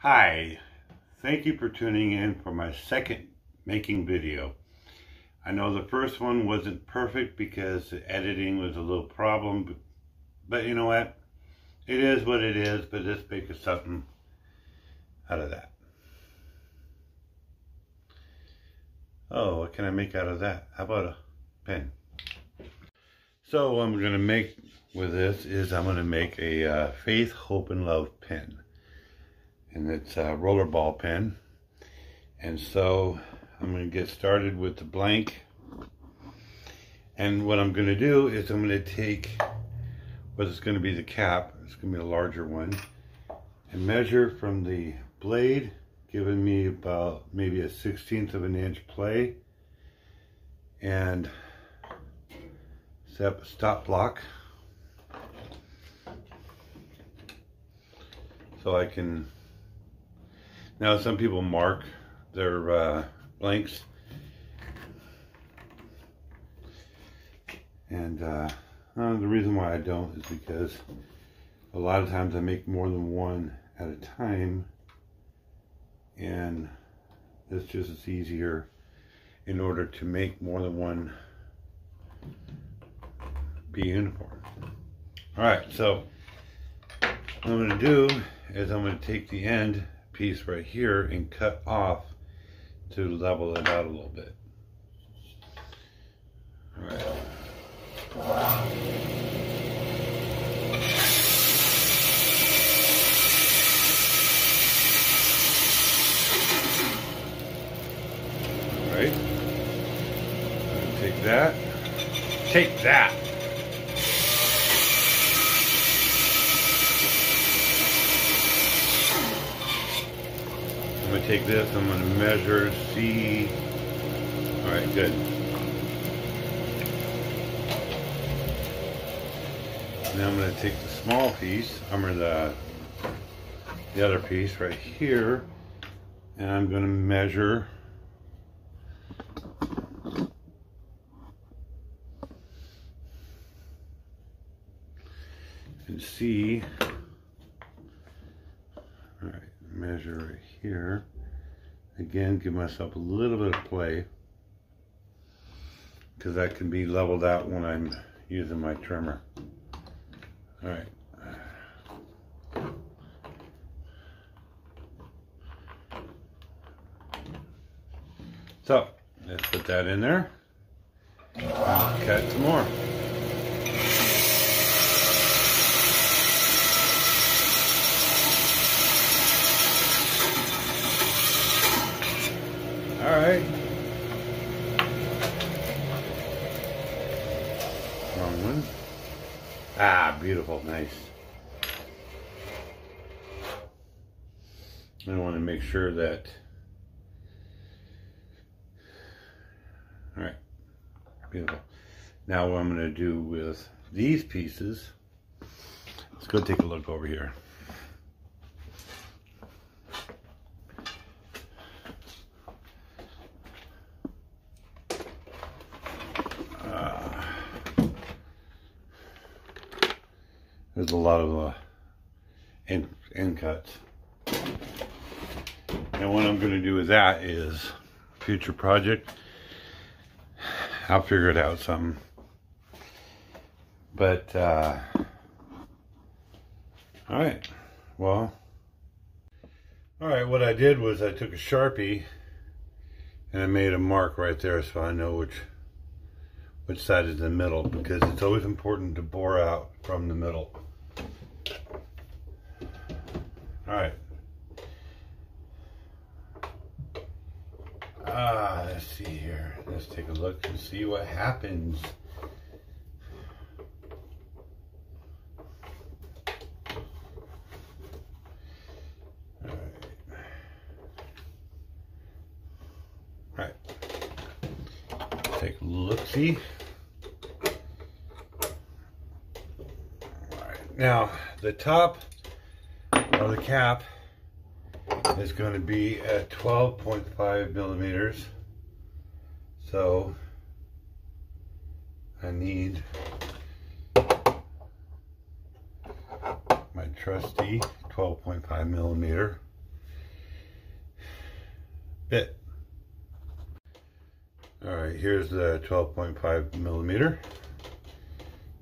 Hi, thank you for tuning in for my second making video. I know the first one wasn't perfect because the editing was a little problem, but you know what? It is what it is, but let's make something out of that. Oh, what can I make out of that? How about a pen? So what I'm going to make with this is I'm going to make a Faith, Hope, and Love pen. And it's a rollerball pen. And so I'm going to get started with the blank. And what I'm going to do is I'm going to take what is going to be the cap, it's going to be a larger one, and measure from the blade, giving me about maybe a 1/16 of an inch play, and set up a stop block so I can. Now some people mark their blanks, and the reason why I don't is because a lot of times I make more than one at a time, and it's just as easier in order to make more than one be uniform. Alright, so what I'm going to do is I'm going to take the end piece right here and cut off to level it out a little bit. Alright. Alright. Take that. Take that! I'm going to take this, I'm going to measure, see. Alright, good. Now I'm going to take the small piece, the other piece right here, and I'm going to measure and see. Alright, measure right here. Again, give myself a little bit of play, because that can be leveled out when I'm using my trimmer. Alright. So, let's put that in there. Cut some more. Alright. Wrong one. Ah, beautiful, nice. I want to make sure that. Alright, beautiful. Now what I'm going to do with these pieces, let's go take a look over here. There's a lot of end cuts. And what I'm going to do with that is future project. I'll figure it out something. But, alright. Well, alright, what I did was I took a Sharpie and I made a mark right there so I know which side is the middle, because it's always important to bore out from the middle. Alright. Let's see here. Let's take a look and see what happens. Alright. Take a look-see. Alright. Now, the top of the cap is going to be at 12.5 millimeters. So I need my trusty 12.5 millimeter bit. All right, here's the 12.5 millimeter.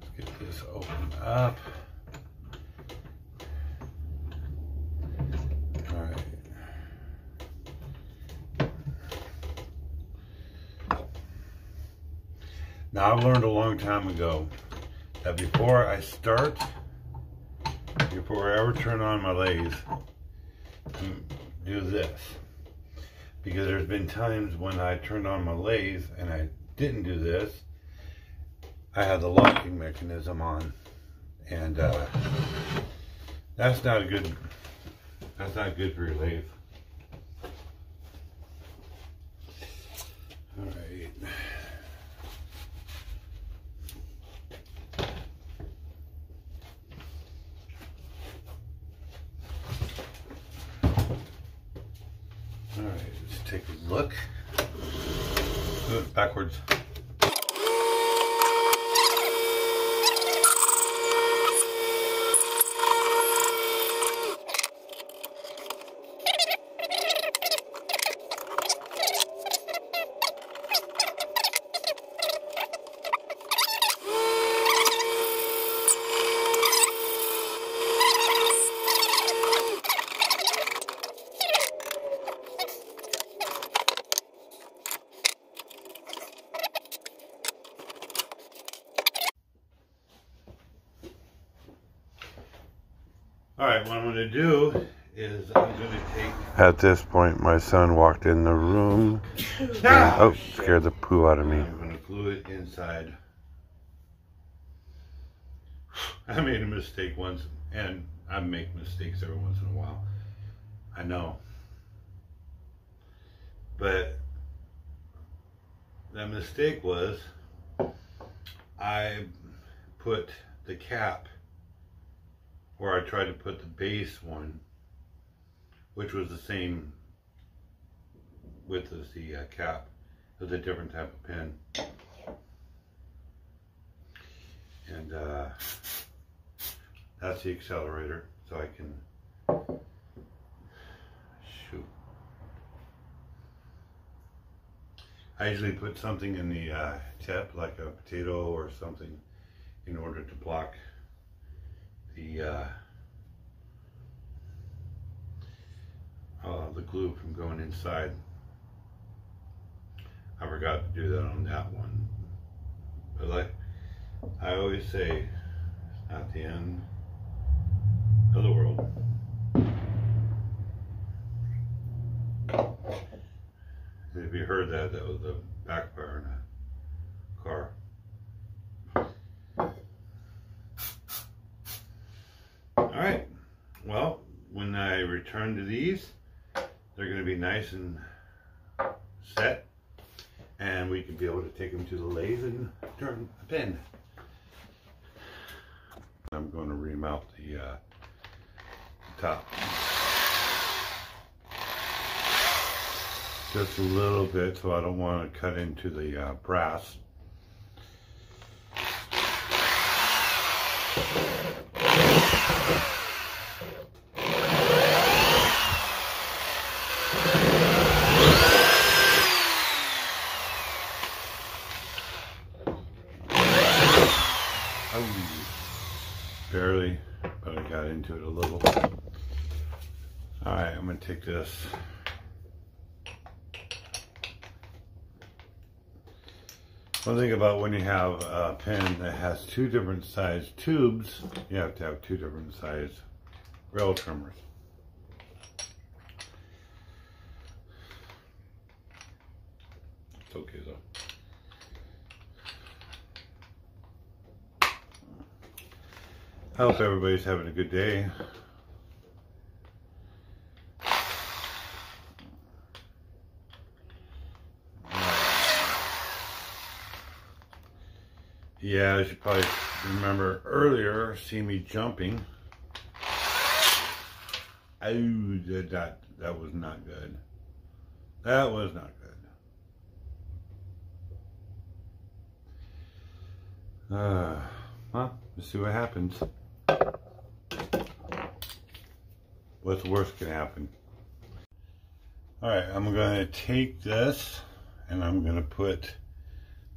Let's get this opened up. All right. Now, I've learned a long time ago that before I ever turn on my lathe, do this. Because there's been times when I turned on my lathe and I didn't do this. I had the locking mechanism on, and that's not good for your lathe. All right. All right, let's take a look. Do it backwards. All right, what I'm going to do is I'm going to take... At this point, my son walked in the room. And, scared the poo out of me. I'm going to glue it inside. I made a mistake once, and I make mistakes every once in a while. I know. But that mistake was I put the cap, or I tried to put the base one, which was the same width as the cap. It was a different type of pin. And that's the accelerator, so I can shoot. I usually put something in the tip, like a potato or something, in order to block the glue from going inside. I forgot to do that on that one, but like I always say, it's not the end of the world. And if you heard that, that was a backfire in a car. Alright, well, when I return to these, they're going to be nice and set, and we can be able to take them to the lathe and turn a pin. I'm going to remount the top. Just a little bit, so I don't want to cut into the brass. Barely, but I got into it a little. Alright, I'm going to take this. One thing about when you have a pen that has two different size tubes, you have to have two different size rail trimmers. It's okay though. I hope everybody's having a good day. Yeah, as you probably remember earlier, see me jumping. Oh, that was not good. That was not good. Well, let's see what happens. What's worse can happen. Alright, I'm going to take this and I'm going to put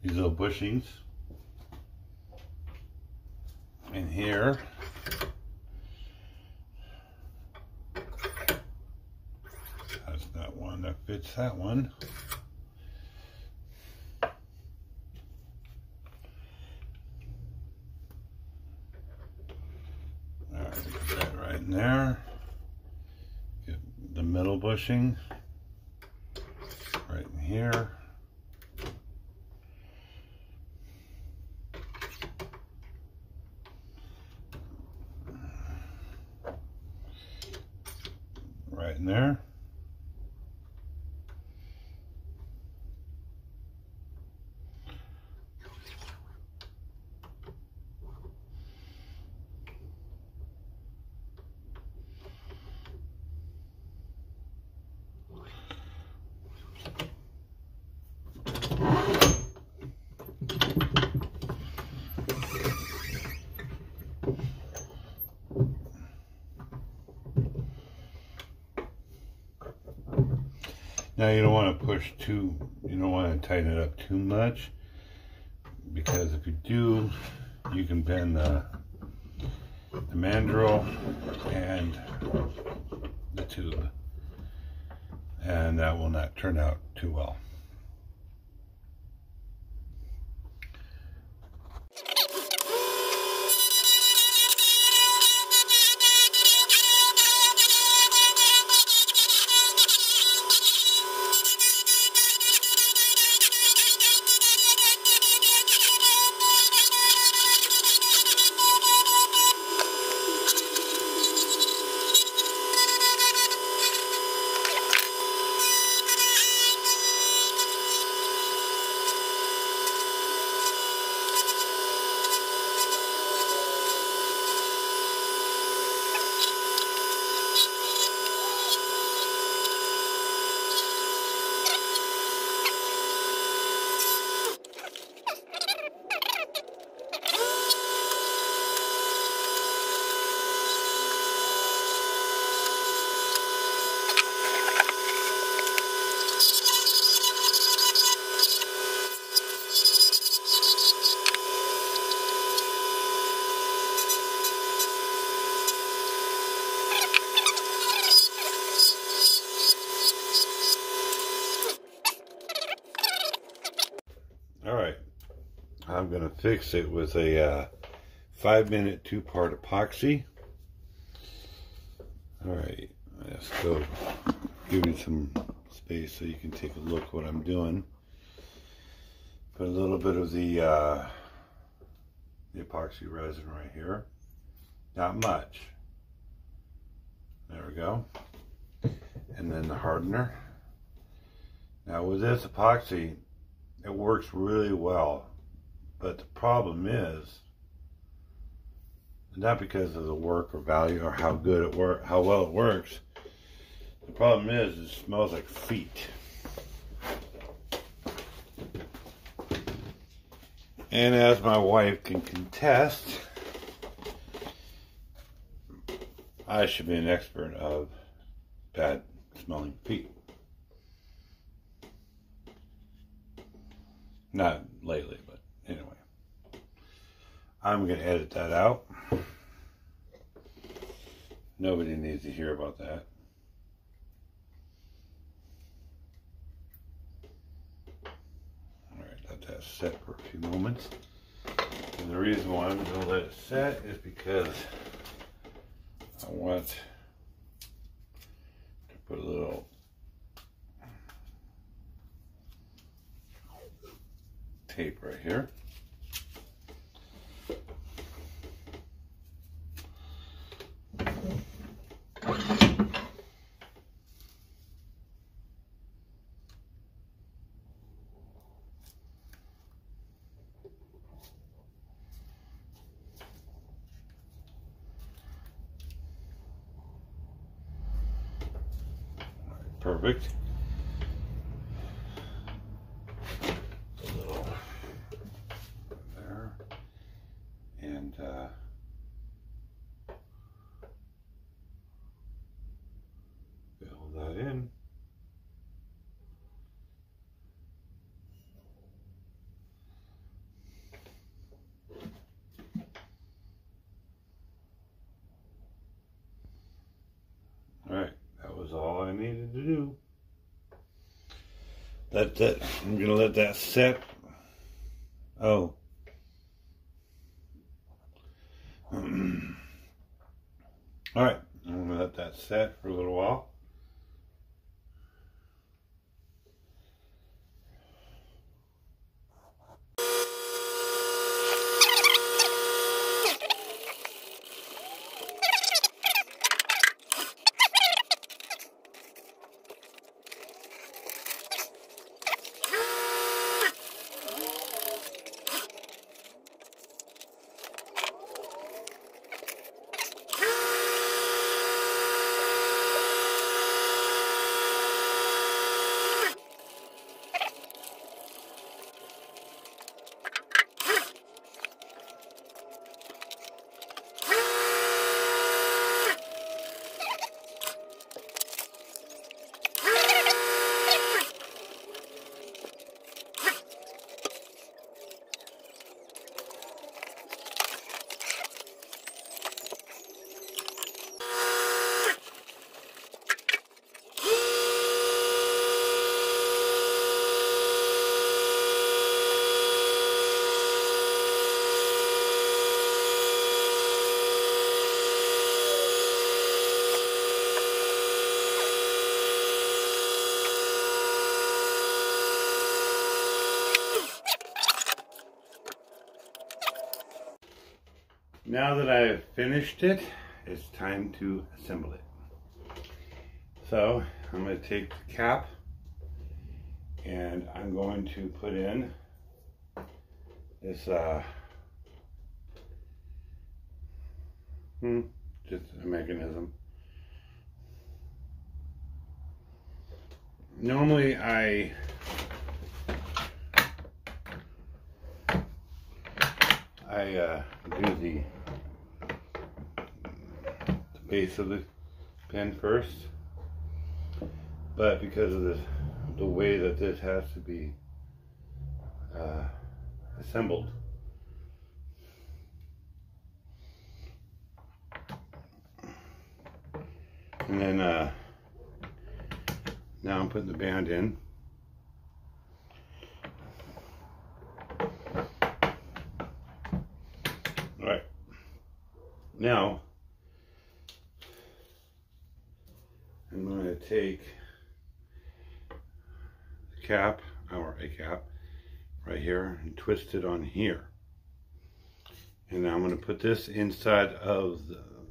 these little bushings in here. That's not one that fits that one. Alright, put that right in there. Get the middle bushing right in here. Right in there. Now you don't want to you don't want to tighten it up too much, because if you do, you can bend the mandrel and the tube, and that will not turn out too well. Alright, I'm going to fix it with a 5-minute 2-part epoxy. Alright, let's go give you some space so you can take a look what I'm doing. Put a little bit of the epoxy resin right here. Not much. There we go. And then the hardener. Now with this epoxy, it works really well, but the problem is, not because of the work or value or how good it works, how well it works. The problem is it smells like feet. And as my wife can contest, I should be an expert of bad smelling feet. Not lately, but anyway. I'm going to edit that out. Nobody needs to hear about that. Alright, let that set for a few moments. And the reason why I'm going to let it set is because I want to put a little tape right here. Perfect. A little there, and fill that in. I needed to do. That's it. I'm gonna let that set. Oh. Alright, I'm gonna let that set for a little while. Now that I've finished it, it's time to assemble it. So I'm going to take the cap and I'm going to put in this just a mechanism. Normally I do the base of the pen first, but because of the way that this has to be assembled, and then now I'm putting the band in. Alright, now I'm going to take the cap, or a cap, right here and twist it on here. And now I'm going to put this inside of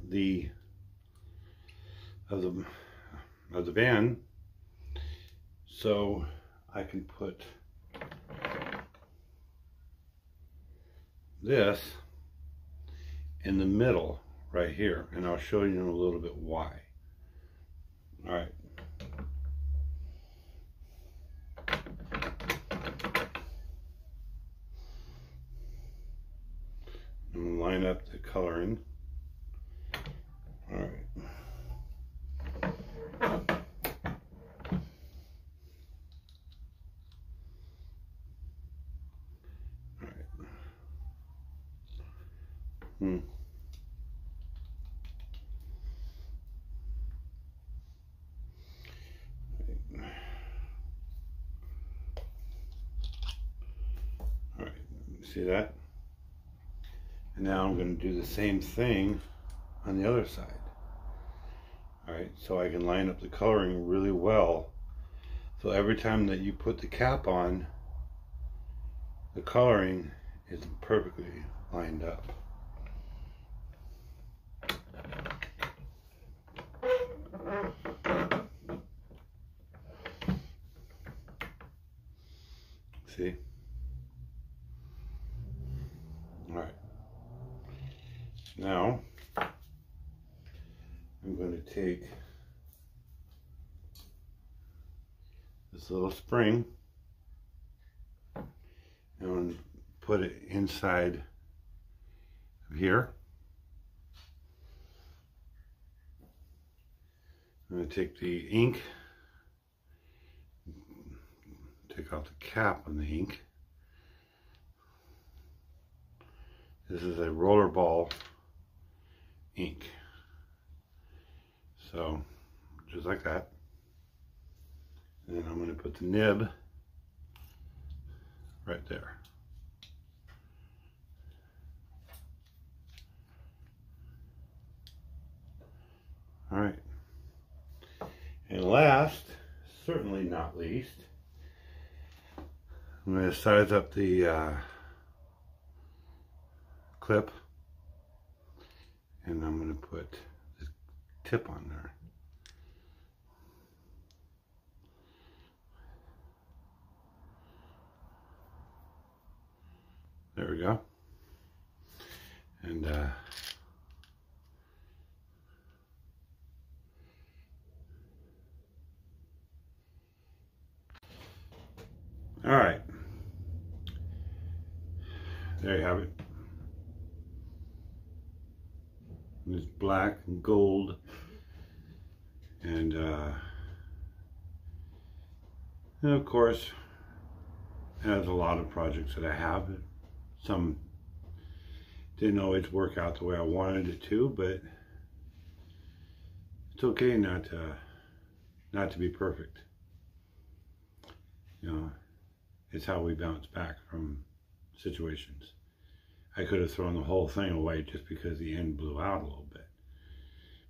the van, so I can put this in the middle right here, and I'll show you in a little bit why. All right. I'm going to line up the coloring. All right. Alright, see that? And now I'm going to do the same thing on the other side. Alright, so I can line up the coloring really well. So every time that you put the cap on, the coloring is perfectly lined up. See? All right. Now, I'm going to take this little spring and put it inside of here. I'm going to take the ink, take off the cap on the ink. This is a rollerball ink. So, just like that. And then I'm going to put the nib right there. All right. And last, certainly not least, I'm going to size up the clip, and I'm going to put the tip on there. There we go. And all right, there you have it. It's black and gold, and of course, as a lot of projects that I have, some didn't always work out the way I wanted it to, but it's okay not to be perfect. You know, it's how we bounce back from situations. I could have thrown the whole thing away just because the end blew out a little bit,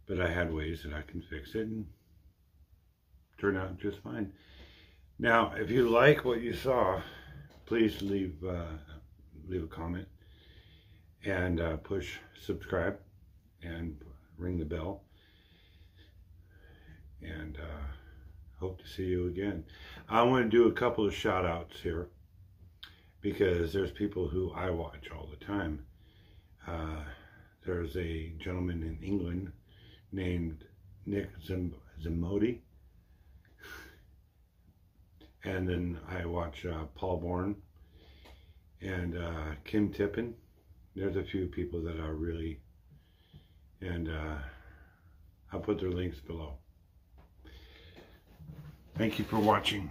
but I had ways that I can fix it and turn out just fine. Now, if you like what you saw, please leave a comment and push subscribe and ring the bell, and hope to see you again. I want to do a couple of shout outs here because there's people who I watch all the time. There's a gentleman in England named Nick Zimodi, and then I watch Paul Bourne and Kim Tippin. There's a few people that are really, and I'll put their links below. Thank you for watching.